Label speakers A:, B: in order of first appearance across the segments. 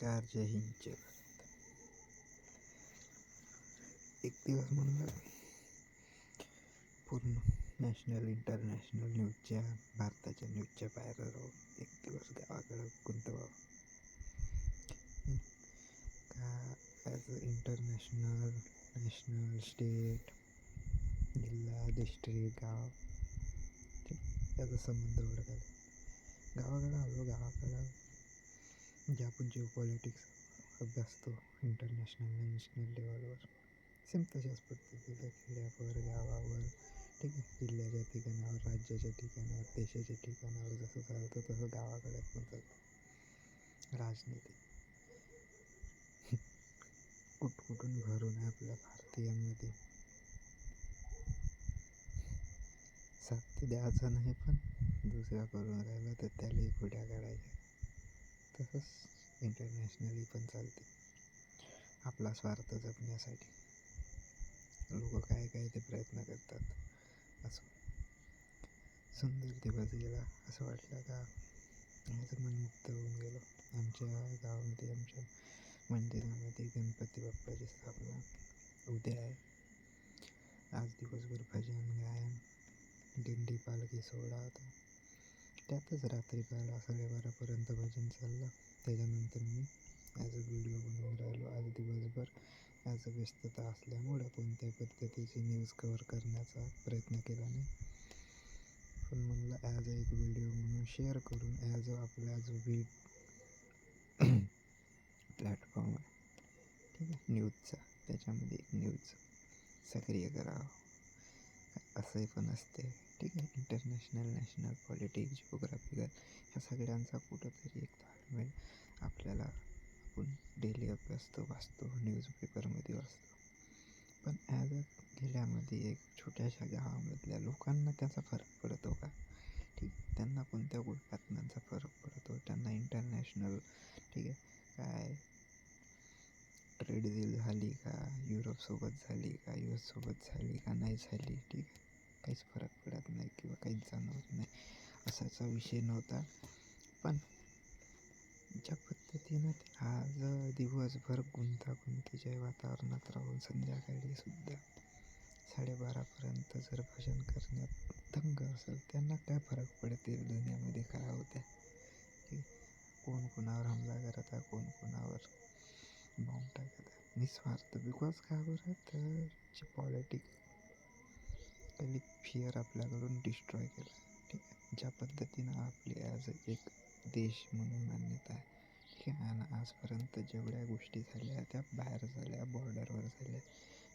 A: नमस्कार, जय हिंद, जय भारत. एक दिवस म्हणलं पूर्ण नॅशनल इंटरनॅशनल न्यूजच्या, भारताच्या न्यूजच्या बाहेर राहून एक दिवस गावाकडं गुंतवावं का. As a international, national, state, जिल्हा, डिस्ट्रिक्ट, गाव, याचा संबंध ओळखायला गावाकडं आलो. गावाकडं जे आपण जिओ पॉलिटिक्स अभ्यासतो इंटरनॅशनल, नॅशनल लेवलवर, सेम तशाच पद्धतीला खेड्यावर, गावावर, ठीक आहे, जिल्ह्याच्या ठिकाणावर, राज्याच्या ठिकाणावर, देशाच्या ठिकाणावर जसं चालतं तसं गावाकडे पण चालतं. राजनीती कुठकुठून भरून आहे आपल्या भारतीयांमध्ये. साथ द्यायचं नाही, पण दुसऱ्या करून राहिलं तर त्यालाही खोड्या काढायच्या. तसंच इंटरनॅशनली पण चालते. आपला स्वार्थ जपण्यासाठी लोक काय काय ते प्रयत्न करतात. असं सुंदर दिवस गेला, असं वाटलं का माझं मन मुक्त होऊन गेलो. आमच्या गावामध्ये, आमच्या मंदिरामध्ये गणपती बाप्पाची स्थापना उद्या आहे. आज दिवसभर भजन, गायन, दिंडी, पालखी सोहळा होता. त्यातच रात्री 12-12:30पर्यंत भजन चाललं. त्याच्यानंतर मी ॲज अ व्हिडिओ बनवून राहिलो. आज दिवसभर ॲज अ व्यस्तता असल्यामुळं कोणत्याही पद्धतीची न्यूज कव्हर करण्याचा प्रयत्न केला नाही, पण म्हणलं ॲज अ एक व्हिडिओ म्हणून शेअर करून, ॲज अ आपला जो प्लॅटफॉर्म आहे, ठीक आहे, न्यूजचा, त्याच्यामध्ये एक न्यूज सक्रिय करावं. असंही पण असते, ठीक आहे. इंटरनॅशनल, नॅशनल, पॉलिटिक्स, जिओग्राफिकल, ह्या सगळ्यांचा कुठंतरी एक ताळमेळ आपल्याला, आपण डेली अभ्यासतो, वाचतो, न्यूजपेपरमध्ये वाचतो, पण ॲज अ गेल्यामध्ये एक छोट्याशा गावामधल्या लोकांना त्याचा फरक पडतो का? ठीक, त्यांना कोणत्या बातम्यांचा फरक पडतो? त्यांना इंटरनॅशनल, ठीक आहे, काय ट्रेड डील झाली का, युरोपसोबत झाली का, US सोबत झाली का, नाही झाली, ठीक आहे, काहीच फरक पडत नाही किंवा काहीच जाणवत नाही, असाचा विषय नव्हता. पण ज्या पद्धतीनं आज दिवसभर गुंतागुंतीच्या वातावरणात राहून संध्याकाळी सुद्धा 12:30पर्यंत जर भजन करण्यात दंग असेल, त्यांना काय फरक पडतील दुनियामध्ये काय होत्या, ठीक, कोण कोणावर हमला करत आहे, कोण कोणावर बॉम्ब टाकत आहे, निस्वार्थ. बिकॉज का बरं, तर जे पॉलिटिकली फिअर आपल्याकडून डिस्ट्रॉय केलं आहे, ठीक आहे. ज्या पद्धतीनं आपली ॲज एक देश म्हणून मान्यता आहे, ठीक आहे, आणि आजपर्यंत जेवढ्या गोष्टी झाल्या त्या बाहेर झाल्या, बॉर्डरवर झाल्या,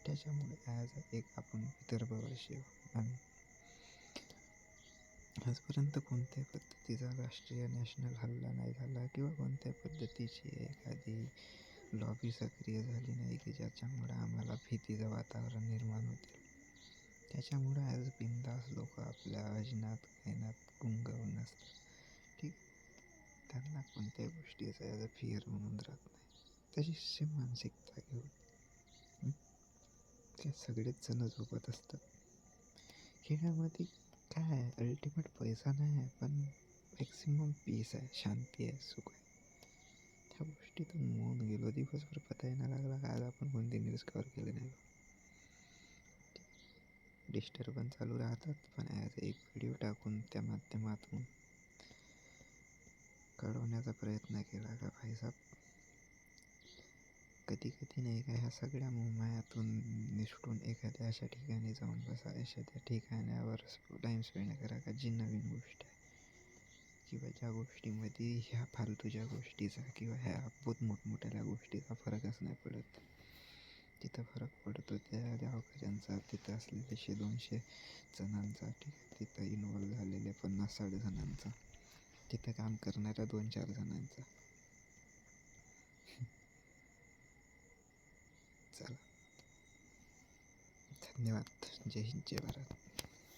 A: त्याच्यामुळे ॲज एक आपण विदर्भवासी आम्ही आजपर्यंत कोणत्याही पद्धतीचा राष्ट्रीय, नॅशनल हल्ला नाही झाला किंवा कोणत्याही पद्धतीची एखादी लॉबी सक्रिय झाली नाही की ज्याच्यामुळे आम्हाला भीतीचं वातावरण निर्माण होते. त्याच्यामुळं ॲज बिंदास लोक आपल्या अजनात कैनात गुंगवून असतात, ठीक, त्यांना कोणत्याही गोष्टीचा ॲज अ फिअर म्हणून राहत नाही. तशी मानसिकता घेऊन ते सगळेच जण झोपत असतात. खेड्यामध्ये काय आहे, अल्टिमेट पैसा नाही आहे, पण मॅक्सिमम पीस आहे, शांती आहे, सुख आहे. त्या गोष्टीतून मोहून गेलो. दिवसभर पताही नाही लागला का आज आपण कोणती न्यूज कव्हर केली नाही. डिस्टर्बन्स चालू राहतात, पण ॲज एक व्हिडिओ टाकून त्या माध्यमातून कळवण्याचा प्रयत्न केला का भाईसाहेब, कधी कधी नाही का ह्या सगळ्या मोहमायातून निसटून एखाद्या अशा ठिकाणी जाऊन बसा, एखाद्या ठिकाणावर टाईम स्पेंड करा का जी नवीन गोष्ट आहे किंवा ज्या गोष्टीमध्ये ह्या फालतूच्या गोष्टीचा किंवा ह्या बहुत मोठमोठ्या गोष्टीचा फरकच नाही पडत. तिथं फरक पडतो त्या गावकऱ्यांचा, तिथं असलेले 100-200 जणांचा, ठीक आहे, तिथं इन्वॉल्व झालेल्या 50-60 जणांचा, तिथं काम करणाऱ्या 2-4 जणांचा. चला, धन्यवाद. जय हिंद, जय भारत.